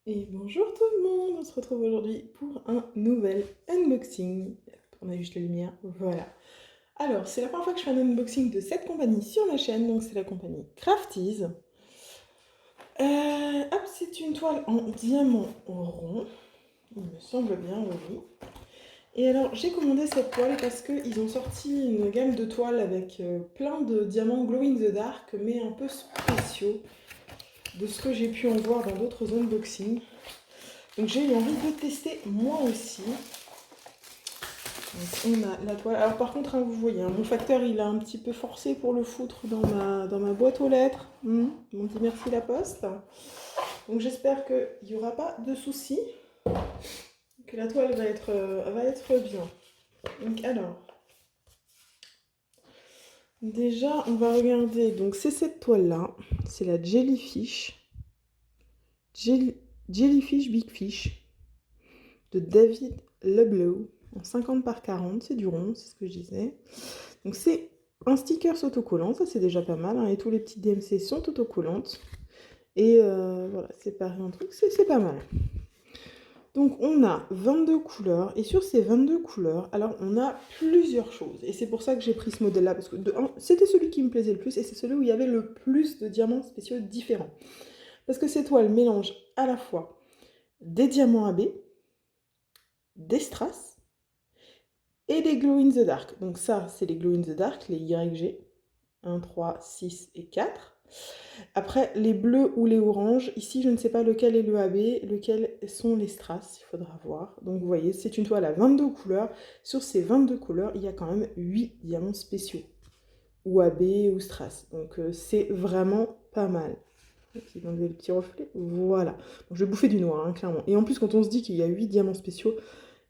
Et bonjour tout le monde, on se retrouve aujourd'hui pour un nouvel unboxing. On a juste la lumière, voilà. Alors, c'est la première fois que je fais un unboxing de cette compagnie sur ma chaîne, donc c'est la compagnie Crafties. Hop, c'est une toile en diamant rond, il me semble bien, oui. Et alors, j'ai commandé cette toile parce qu'ils ont sorti une gamme de toiles avec plein de diamants glow in the dark, mais un peu spéciaux, de ce que j'ai pu en voir dans d'autres unboxings. Donc j'ai eu envie de tester moi aussi. Donc on a la toile. Alors par contre, hein, vous voyez, hein, mon facteur il a un petit peu forcé pour le foutre dans ma boîte aux lettres. On dit merci la poste. Donc j'espère qu'il n'y aura pas de soucis. Que la toile va être bien. Donc alors, déjà on va regarder. Donc c'est cette toile là. C'est la Jellyfish. Jellyfish Big Fish de David Leblow. En 50 par 40, c'est du rond, c'est ce que je disais. Donc c'est un sticker autocollant, ça c'est déjà pas mal, hein, et tous les petits DMC sont autocollantes. Et voilà, c'est pareil un truc, c'est pas mal. Donc on a 22 couleurs, et sur ces 22 couleurs, alors on a plusieurs choses. Et c'est pour ça que j'ai pris ce modèle-là, parce que c'était celui qui me plaisait le plus, et c'est celui où il y avait le plus de diamants spéciaux différents. Parce que ces toiles mélangent à la fois des diamants AB, des strass, et des glow in the dark. Donc ça, c'est les glow in the dark, les YG. 1, 3, 6 et 4. Après, les bleus ou les oranges. Ici, je ne sais pas lequel est le AB, lequel sont les strass, il faudra voir. Donc vous voyez, c'est une toile à 22 couleurs. Sur ces 22 couleurs, il y a quand même 8 diamants spéciaux. Ou AB ou strass. Donc c'est vraiment pas mal. J'ai enlevé le petit reflet. Voilà. Donc, je vais bouffer du noir, hein, clairement. Et en plus, quand on se dit qu'il y a 8 diamants spéciaux,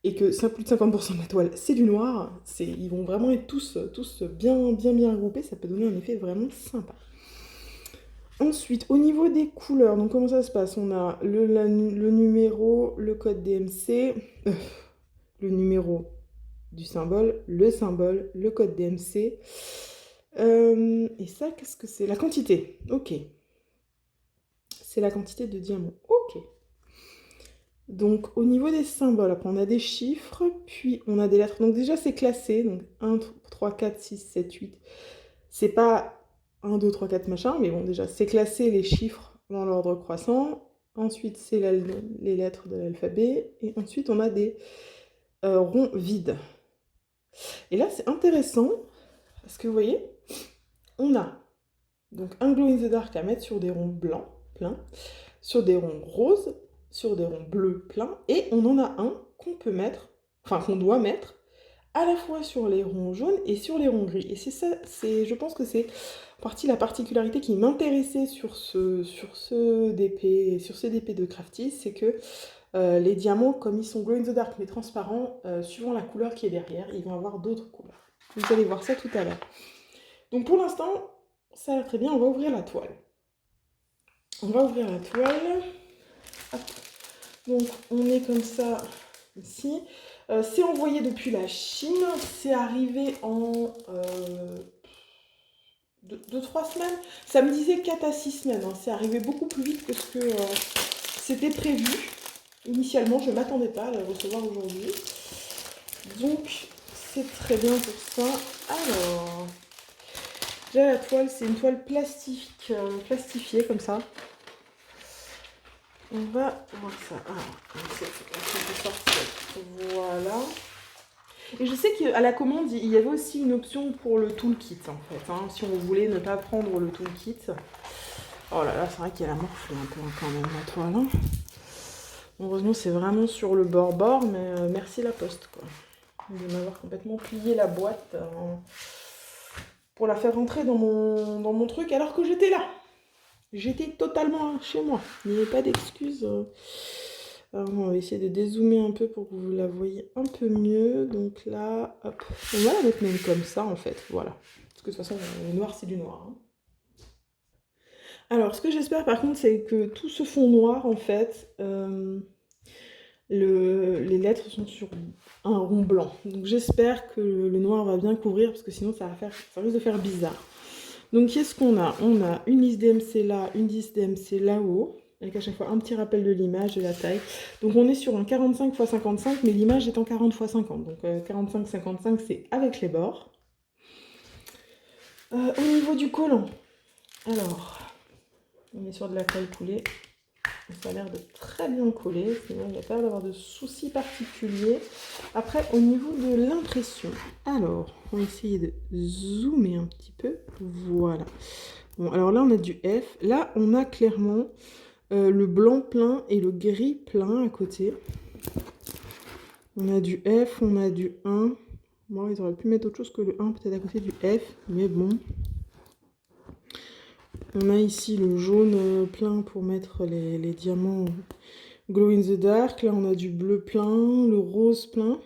et que plus de 50% de la toile c'est du noir, ils vont vraiment être tous bien regroupés, ça peut donner un effet vraiment sympa. Ensuite, au niveau des couleurs, donc comment ça se passe? On a le numéro, le code DMC, le numéro du symbole, le code DMC. Et ça, qu'est-ce que c'est? La quantité. Ok. C'est la quantité de diamants. Ok. Donc au niveau des symboles, après on a des chiffres, puis on a des lettres. Donc déjà c'est classé, donc 1, 3, 4, 6, 7, 8. C'est pas 1, 2, 3, 4 machin, mais bon déjà c'est classé les chiffres dans l'ordre croissant. Ensuite c'est les lettres de l'alphabet. Et ensuite on a des ronds vides. Et là c'est intéressant, parce que vous voyez, on a donc un glow in the dark à mettre sur des ronds blancs, pleins, sur des ronds roses, sur des ronds bleus pleins, et on en a un qu'on peut mettre, enfin qu'on doit mettre, à la fois sur les ronds jaunes et sur les ronds gris. Et c'est ça, je pense que c'est partie la particularité qui m'intéressait sur ce DP, sur ces DP de Crafty, c'est que les diamants, comme ils sont glow in the dark mais transparents, suivant la couleur qui est derrière, ils vont avoir d'autres couleurs. Vous allez voir ça tout à l'heure. Donc pour l'instant, ça a l'air très bien, on va ouvrir la toile. On va ouvrir la toile. Hop. Donc on est comme ça ici. C'est envoyé depuis la Chine. C'est arrivé en 2-3 semaines. Ça me disait 4 à 6 semaines. Hein. C'est arrivé beaucoup plus vite que ce que c'était prévu. Initialement, je ne m'attendais pas à la recevoir aujourd'hui. Donc c'est très bien pour ça. Alors, déjà la toile, c'est une toile plastique, plastifiée comme ça. On va voir ça. Voilà. Et je sais qu'à la commande, il y avait aussi une option pour le toolkit en fait. Hein, si on voulait ne pas prendre le toolkit. Oh là là, c'est vrai qu'elle a morflé un peu quand même la toile. Hein. Heureusement, c'est vraiment sur le bord-bord, mais merci la poste quoi. De m'avoir complètement plié la boîte pour la faire rentrer dans mon truc alors que j'étais là. J'étais totalement chez moi. Il n'y avait pas d'excuses. Alors, on va essayer de dézoomer un peu pour que vous la voyez un peu mieux. Donc là, hop. On va la mettre même comme ça, en fait. Voilà. Parce que de toute façon, le noir, c'est du noir. Hein. Alors, ce que j'espère, par contre, c'est que tout ce fond noir, en fait, les lettres sont sur un rond blanc. Donc, j'espère que le noir va bien couvrir, parce que sinon, ça risque de faire bizarre. Donc, qu'est-ce qu'on a? On a une liste DMC là, une liste DMC là-haut. avec à chaque fois un petit rappel de l'image, de la taille. Donc on est sur un 45 x 55, mais l'image est en 40 x 50. Donc 45-55, c'est avec les bords. Au niveau du collant, alors, on est sur de la colle coulée. Ça a l'air de très bien coller, sinon il n'y a pas d'avoir de soucis particuliers. Après, au niveau de l'impression, alors, on va essayer de zoomer un petit peu. Voilà. Bon, alors là, on a du F. Là, on a clairement le blanc plein et le gris plein à côté. On a du F, on a du 1. Bon, ils auraient pu mettre autre chose que le 1, peut-être à côté du F, mais bon. On a ici le jaune plein pour mettre les diamants glow in the dark. Là, on a du bleu plein, le rose plein.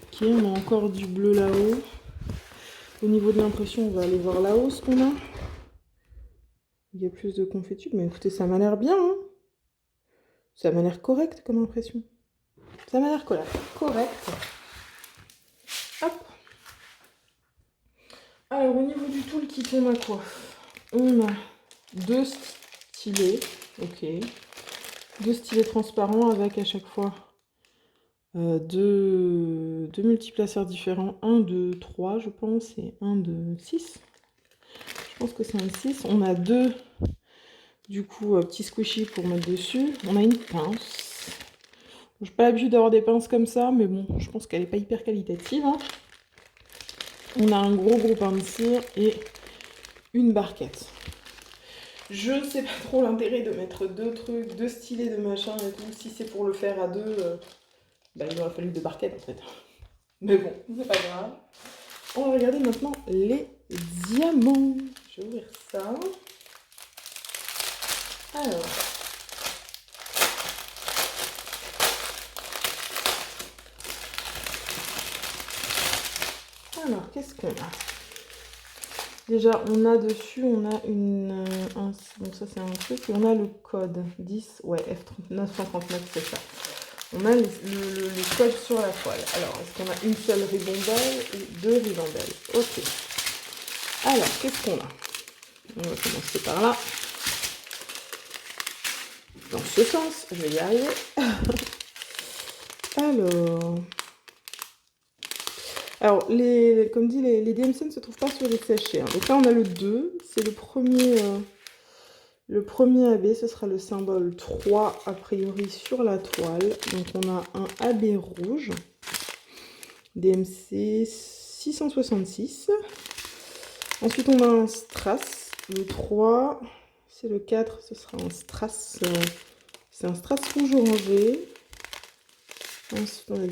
Ok, on a encore du bleu là-haut. Au niveau de l'impression, on va aller voir là-haut ce qu'on a. Il y a plus de confetti, mais écoutez, ça m'a l'air bien. Hein, ça m'a l'air correct comme impression. Ça m'a l'air correct. Hop. Alors, au niveau du toolkit, on a quoi? On a 2 stylets. Ok. 2 stylets transparents avec à chaque fois deux multiplaceurs différents. Un de 3, je pense, et un de 6. Je pense que c'est un 6. On a 2, du coup, petits squishy pour mettre dessus. On a une pince. Je n'ai pas l'habitude d'avoir des pinces comme ça, mais bon, je pense qu'elle n'est pas hyper qualitative. Hein. On a un gros pain de cire et une barquette. Je ne sais pas trop l'intérêt de mettre 2 trucs, 2 stylets de machin et tout. Si c'est pour le faire à 2, bah, il aurait fallu 2 barquettes en fait. Mais bon, c'est pas grave. On va regarder maintenant les diamants. Je vais ouvrir ça. Alors, qu'est-ce qu'on a? Déjà, on a dessus, on a donc ça c'est un truc, et on a le code 10, ouais, F939, c'est ça. On a le code sur la toile. Alors, est-ce qu'on a une seule ribambelle ou 2 ribambelles? Ok. Alors, qu'est-ce qu'on a? On va commencer par là. Dans ce sens, je vais y arriver. Alors, comme dit, les DMC ne se trouvent pas sur les sachets. Hein. Donc là, on a le 2. C'est le premier AB. Ce sera le symbole 3, a priori, sur la toile. Donc, on a un AB rouge. DMC 666. Ensuite, on a un strass. Le 3, c'est le 4. Ce sera un strass. C'est un strass rouge orangé. Ensuite, on a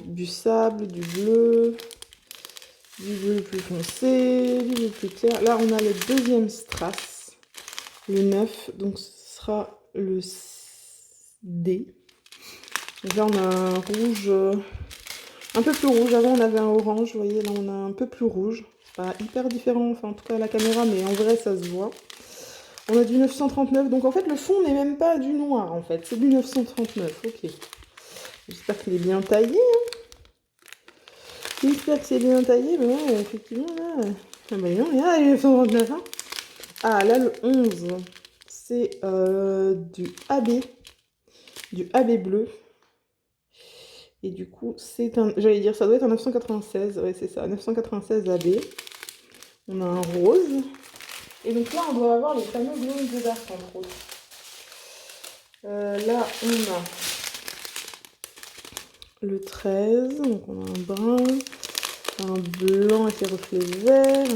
du sable, du bleu plus foncé, du bleu plus clair. Là, on a le deuxième strass, le 9, donc ce sera le D. Donc là, on a un rouge, un peu plus rouge. Avant, on avait un orange, vous voyez, là, on a un peu plus rouge. C'est pas hyper différent, enfin, en tout cas à la caméra, mais en vrai, ça se voit. On a du 939, donc en fait, le fond n'est même pas du noir, en fait. C'est du 939, ok. J'espère qu'il est bien taillé. Hein. J'espère que c'est bien taillé. Mais ouais, effectivement, là. Ah bah non, là, il est 129. Hein. Ah, là, le 11, c'est du AB. Du AB bleu. Et du coup, c'est un. J'allais dire, ça doit être un 996. Ouais, c'est ça. 996 AB. On a un rose. Et donc là, on doit avoir les fameux glow in the dark, entre autres. Là, on a le 13, donc on a un brun, un blanc avec les reflets verts,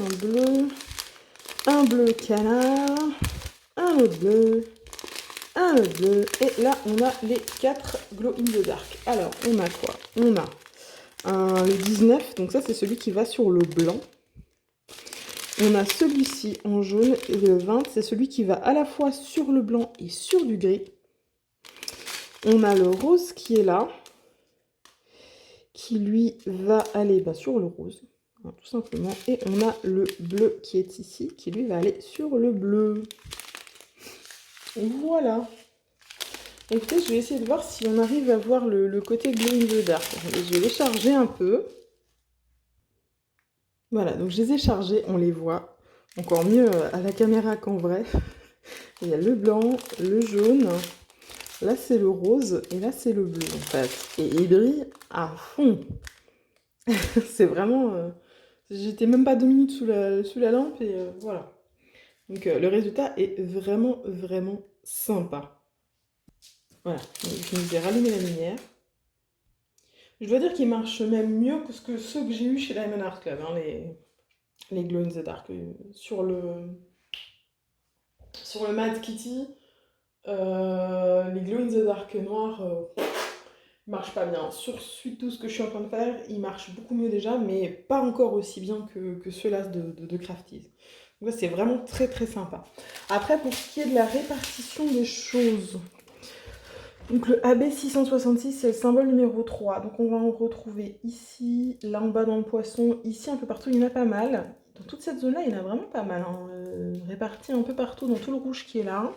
un bleu canard, un autre bleu, et là on a les 4 glow in the dark. Alors on a quoi? On a le 19, donc ça c'est celui qui va sur le blanc. On a celui-ci en jaune, et le 20 c'est celui qui va à la fois sur le blanc et sur du gris. On a le rose qui est là, qui lui va aller sur le rose, hein, tout simplement. Et on a le bleu qui est ici, qui lui va aller sur le bleu. Voilà. Écoutez, je vais essayer de voir si on arrive à voir le côté glow in the dark. Je vais les charger un peu. Voilà, donc je les ai chargés, on les voit. Encore mieux à la caméra qu'en vrai. Il y a le blanc, le jaune, là c'est le rose et là c'est le bleu en fait. Et il brille à fond. C'est vraiment... j'étais même pas 2 minutes sous la lampe et voilà. Donc le résultat est vraiment, vraiment sympa. Voilà, donc, je nous ai rallumé la lumière. Je dois dire qu'il marche même mieux que ceux que j'ai eu chez Diamond Art Club, hein, les Glow in the Dark. Sur le Mad Kitty, les Glow in the Dark noirs marchent pas bien. Sur tout ce que je suis en train de faire, ils marchent beaucoup mieux déjà, mais pas encore aussi bien que ceux-là de Crafties. Donc là, c'est vraiment très très sympa. Après, pour ce qui est de la répartition des choses, donc le AB666, c'est le symbole numéro 3. Donc on va en retrouver ici, là en bas dans le poisson, ici un peu partout, il y en a pas mal. Dans toute cette zone-là, il y en a vraiment pas mal, hein, répartis un peu partout dans tout le rouge qui est là.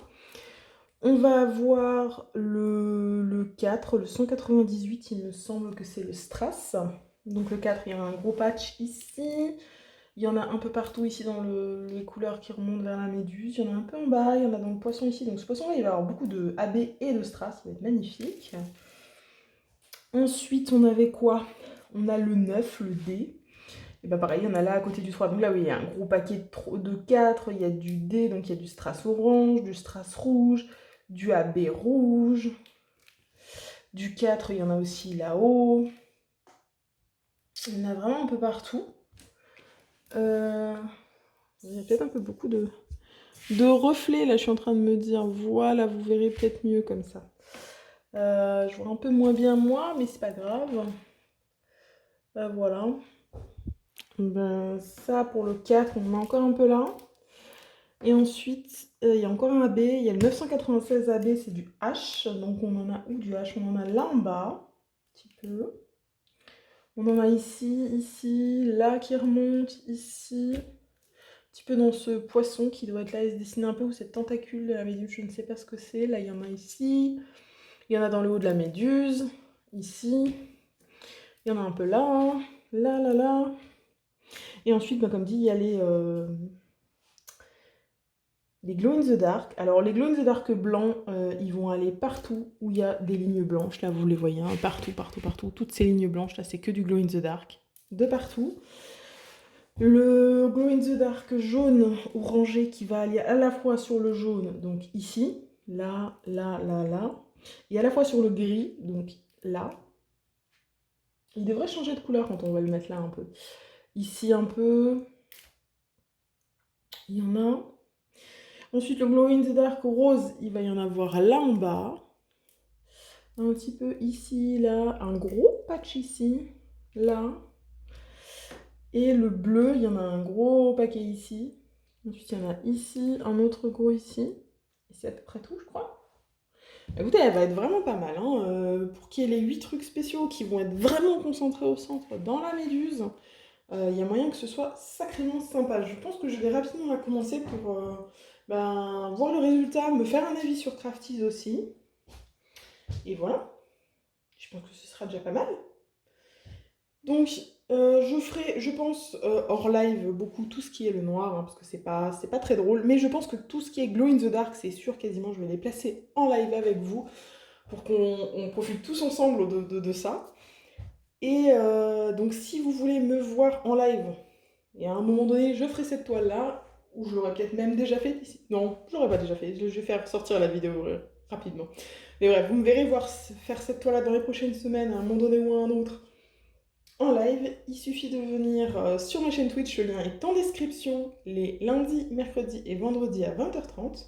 On va avoir le 4, le 198, il me semble que c'est le Strass. Donc le 4, il y a un gros patch ici. Il y en a un peu partout ici dans les couleurs qui remontent vers la méduse. Il y en a un peu en bas, il y en a dans le poisson ici. Donc ce poisson-là, il va avoir beaucoup de AB et de strass. Ça va être magnifique. Ensuite, on avait quoi? On a le 9, le D. Et bah pareil, il y en a là à côté du 3. Donc là, oui, il y a un gros paquet de 4. Il y a du D, donc il y a du strass orange, du strass rouge, du AB rouge. Du 4, il y en a aussi là-haut. Il y en a vraiment un peu partout. Il y a peut-être un peu beaucoup de reflets, là je suis en train de me dire, voilà, vous verrez peut-être mieux comme ça. Je vois un peu moins bien moi, mais c'est pas grave. Voilà. Ben, ça pour le 4, on en a encore un peu là. Et ensuite, il y a encore un AB, il y a le 996 AB, c'est du H. Donc on en a où du H? On en a là en bas, un petit peu. On en a ici, là qui remonte, ici. Un petit peu dans ce poisson qui doit être là et se dessiner un peu, ou cette tentacule de la méduse, je ne sais pas ce que c'est. Là, il y en a ici. Il y en a dans le haut de la méduse, ici. Il y en a un peu là, là. Et ensuite, bah, comme dit, il y a les Glow in the Dark. Alors, les Glow in the Dark blancs, ils vont aller partout où il y a des lignes blanches. Là, vous les voyez, hein, partout. Toutes ces lignes blanches, là, c'est que du Glow in the Dark. De partout. Le Glow in the Dark jaune orangé qui va aller à la fois sur le jaune, donc ici, là, et à la fois sur le gris, donc là. Il devrait changer de couleur quand on va le mettre là un peu. Ici un peu. Il y en a. Ensuite, le Glow in the Dark rose, il va y en avoir là en bas. Un petit peu ici, là. Un gros patch ici, là. Et le bleu, il y en a un gros paquet ici. Ensuite, il y en a ici, un autre gros ici. Et c'est à peu près tout, je crois. Écoutez, elle va être vraiment pas mal. Hein. Pour qu'il y ait les 8 trucs spéciaux qui vont être vraiment concentrés au centre dans la méduse, il y a moyen que ce soit sacrément sympa. Je pense que je vais rapidement la commencer pour voir le résultat, me faire un avis sur Crafties aussi. Et voilà. Je pense que ce sera déjà pas mal. Donc, je ferai, je pense, hors live, beaucoup tout ce qui est le noir, hein, parce que c'est pas très drôle. Mais je pense que tout ce qui est glow in the dark, c'est sûr, quasiment, je vais les placer en live avec vous, pour qu'on profite tous ensemble de ça. Et donc, si vous voulez me voir en live, et à un moment donné, je ferai cette toile-là, ou je l'aurais peut-être même déjà fait ici. Non, je l'aurais pas déjà fait, je vais faire sortir la vidéo rapidement. Mais bref, vous me verrez faire cette toile-là dans les prochaines semaines, à un moment donné ou à un autre, en live. Il suffit de venir sur ma chaîne Twitch, le lien est en description, les lundis, mercredis et vendredis à 20h30.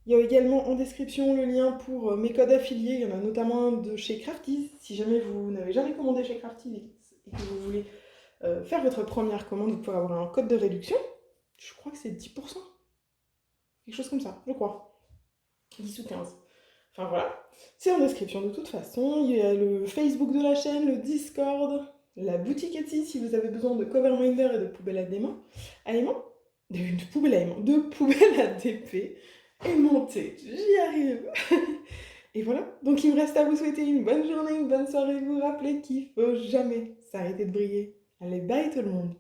Il y a également en description le lien pour mes codes affiliés, il y en a notamment un de chez Crafties. Si jamais vous n'avez jamais commandé chez Crafties et que vous voulez faire votre première commande, vous pouvez avoir un code de réduction. Je crois que c'est 10%. Quelque chose comme ça, je crois. 10 ou 15. Enfin voilà. C'est en description de toute façon. Il y a le Facebook de la chaîne, le Discord, la boutique Etsy si vous avez besoin de cover minder et de poubelles à aimants. De poubelles à aimants. De poubelles à DP. Aimanté. J'y arrive. Et voilà. Donc il me reste à vous souhaiter une bonne journée, une bonne soirée. Vous rappeler qu'il faut jamais s'arrêter de briller. Allez, bye tout le monde.